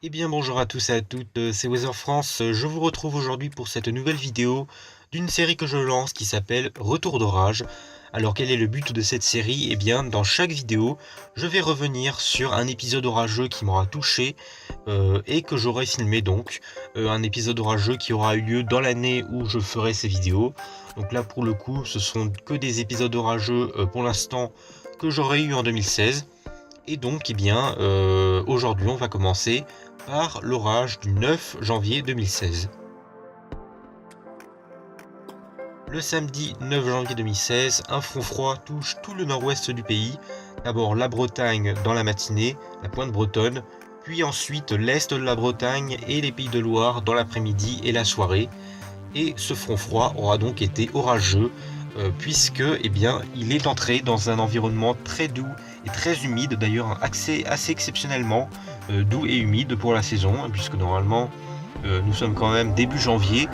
Eh bien bonjour à tous et à toutes, c'est Weather France. Je vous retrouve aujourd'hui pour cette nouvelle vidéo d'une série que je lance qui s'appelle Retour d'orage. Alors quel est le but de cette série? Eh bien dans chaque vidéo, je vais revenir sur un épisode orageux qui m'aura touché et que j'aurai filmé donc. Un épisode orageux qui aura eu lieu dans l'année où je ferai ces vidéos. Donc là pour le coup, ce sont que des épisodes orageux pour l'instant que j'aurai eu en 2016. Et donc, eh bien, aujourd'hui, on va commencer par l'orage du 9 janvier 2016. Le samedi 9 janvier 2016, un front froid touche tout le nord-ouest du pays. D'abord la Bretagne dans la matinée, la pointe bretonne, puis ensuite l'est de la Bretagne et les Pays de Loire dans l'après-midi et la soirée. Et ce front froid aura donc été orageux puisque eh bien, il est entré dans un environnement très doux et très humide, d'ailleurs assez exceptionnellement doux et humide pour la saison, puisque normalement nous sommes quand même début janvier,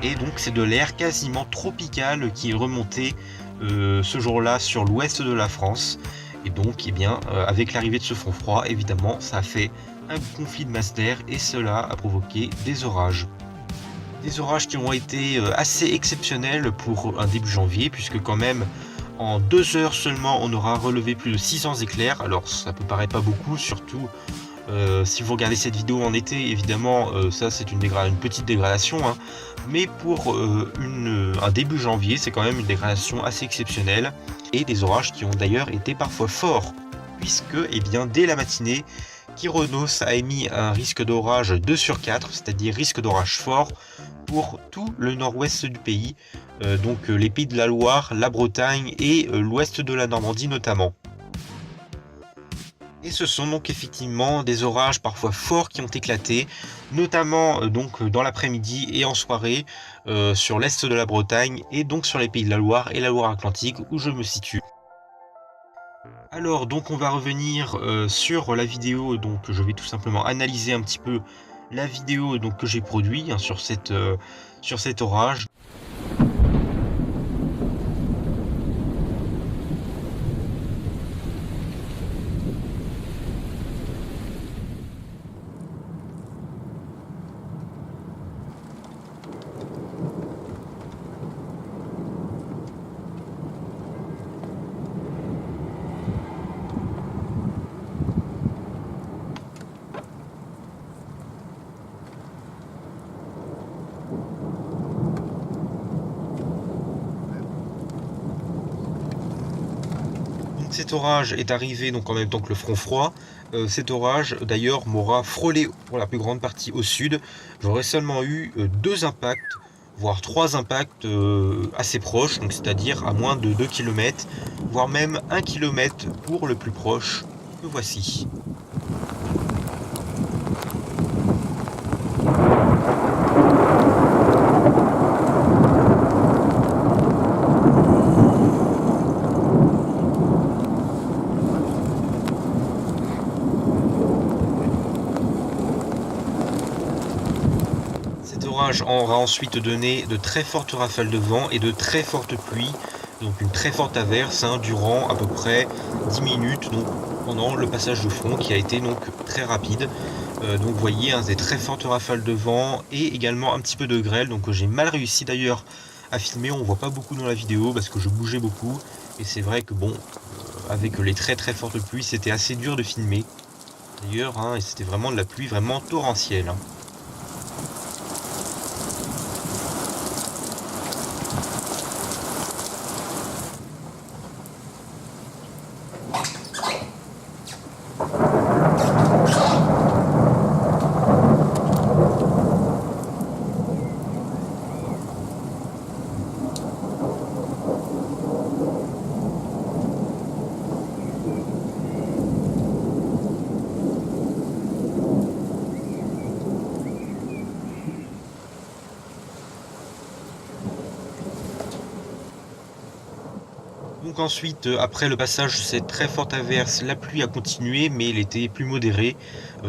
et donc c'est de l'air quasiment tropical qui est remonté ce jour-là sur l'ouest de la France. Et donc eh bien, avec l'arrivée de ce front froid, évidemment, ça a fait un conflit de masse d'air et cela a provoqué des orages. Des orages qui ont été assez exceptionnels pour un début janvier, puisque quand même en 2 heures seulement on aura relevé plus de 600 éclairs. Alors ça peut paraître pas beaucoup, surtout si vous regardez cette vidéo en été, évidemment ça c'est une petite dégradation, hein. Mais pour un début janvier, c'est quand même une dégradation assez exceptionnelle, et des orages qui ont d'ailleurs été parfois forts, puisque eh bien, dès la matinée, Kyronos a émis un risque d'orage 2 sur 4, c'est-à-dire risque d'orage fort, pour tout le nord-ouest du pays, donc les Pays de la Loire, la Bretagne et l'ouest de la Normandie notamment. Et ce sont donc effectivement des orages parfois forts qui ont éclaté, notamment donc dans l'après-midi et en soirée sur l'est de la Bretagne et donc sur les Pays de la Loire et la Loire-Atlantique où je me situe. Alors donc on va revenir sur la vidéo, donc je vais tout simplement analyser un petit peu la vidéo donc que j'ai produite, hein, sur cet orage. Donc cet orage est arrivé donc en même temps que le front froid. Cet orage d'ailleurs m'aura frôlé pour la plus grande partie au sud. J'aurais seulement eu 2 impacts, voire 3 impacts assez proches, donc c'est-à-dire à moins de 2 km, voire même 1 km pour le plus proche que voici. Cet orage aura ensuite donné de très fortes rafales de vent et de très fortes pluies, donc une très forte averse, hein, durant à peu près 10 minutes, donc pendant le passage de front qui a été donc très rapide. Donc vous voyez, hein, des très fortes rafales de vent et également un petit peu de grêle, donc j'ai mal réussi d'ailleurs à filmer, on voit pas beaucoup dans la vidéo parce que je bougeais beaucoup, et c'est vrai que bon, avec les très fortes pluies, c'était assez dur de filmer d'ailleurs, hein, et c'était vraiment de la pluie vraiment torrentielle, hein. Donc ensuite, après le passage de cette très forte averse, la pluie a continué, mais elle était plus modérée,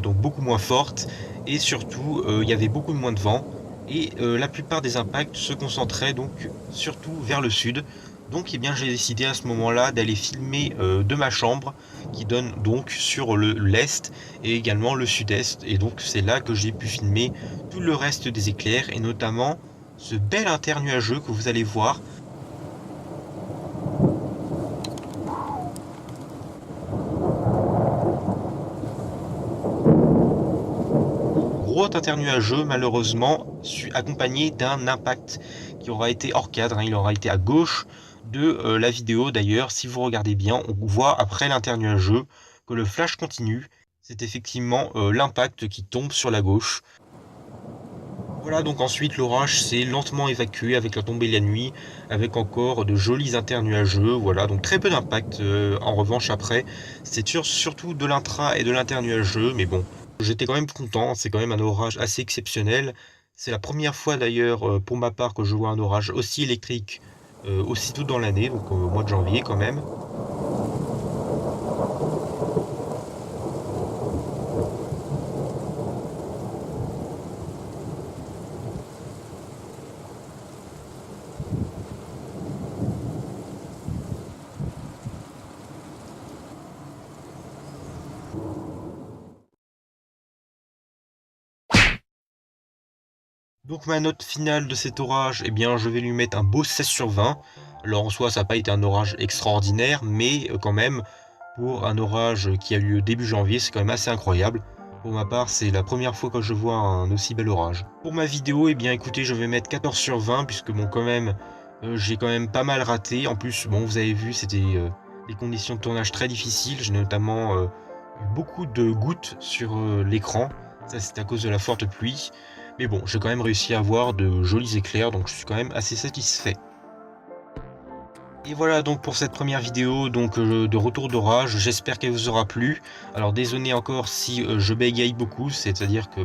donc beaucoup moins forte, et surtout, il y avait beaucoup moins de vent, et la plupart des impacts se concentraient donc surtout vers le sud, Donc eh bien j'ai décidé à ce moment-là d'aller filmer de ma chambre qui donne donc sur l'est et également le sud-est, et donc c'est là que j'ai pu filmer tout le reste des éclairs et notamment ce bel internuageux que vous allez voir. Gros internuageux malheureusement accompagné d'un impact qui aura été hors cadre, hein. Il aura été à gauche de la vidéo d'ailleurs. Si vous regardez bien, on voit après l'internuageux que le flash continue. C'est effectivement l'impact qui tombe sur la gauche. Voilà, donc ensuite l'orage s'est lentement évacué avec la tombée de la nuit, avec encore de jolis internuageux. Voilà, donc très peu d'impact en revanche après. C'est surtout de l'intra et de l'internuageux, mais bon, j'étais quand même content. C'est quand même un orage assez exceptionnel. C'est la première fois d'ailleurs pour ma part que je vois un orage aussi électrique aussitôt dans l'année, donc au mois de janvier quand même. Donc ma note finale de cet orage, eh bien je vais lui mettre un beau 16/20. Alors en soi ça n'a pas été un orage extraordinaire, mais quand même, pour un orage qui a eu lieu début janvier, c'est quand même assez incroyable. Pour ma part, c'est la première fois que je vois un aussi bel orage. Pour ma vidéo, eh bien écoutez, je vais mettre 14/20 puisque bon quand même, j'ai quand même pas mal raté. En plus, bon vous avez vu, c'était des conditions de tournage très difficiles. J'ai notamment eu beaucoup de gouttes sur l'écran. Ça c'est à cause de la forte pluie. Mais bon, j'ai quand même réussi à avoir de jolis éclairs, donc je suis quand même assez satisfait. Et voilà donc pour cette première vidéo donc de retour d'orage, j'espère qu'elle vous aura plu. Alors désolé encore si je bégaye beaucoup, c'est-à-dire que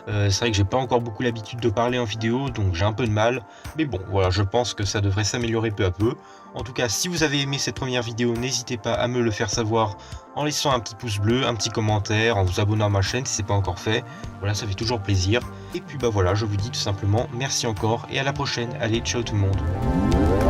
c'est vrai que j'ai pas encore beaucoup l'habitude de parler en vidéo, donc j'ai un peu de mal. Mais bon voilà, je pense que ça devrait s'améliorer peu à peu. En tout cas, si vous avez aimé cette première vidéo, n'hésitez pas à me le faire savoir en laissant un petit pouce bleu, un petit commentaire, en vous abonnant à ma chaîne si c'est pas encore fait. Voilà, ça fait toujours plaisir. Et puis voilà, je vous dis tout simplement merci encore et à la prochaine. Allez, ciao tout le monde.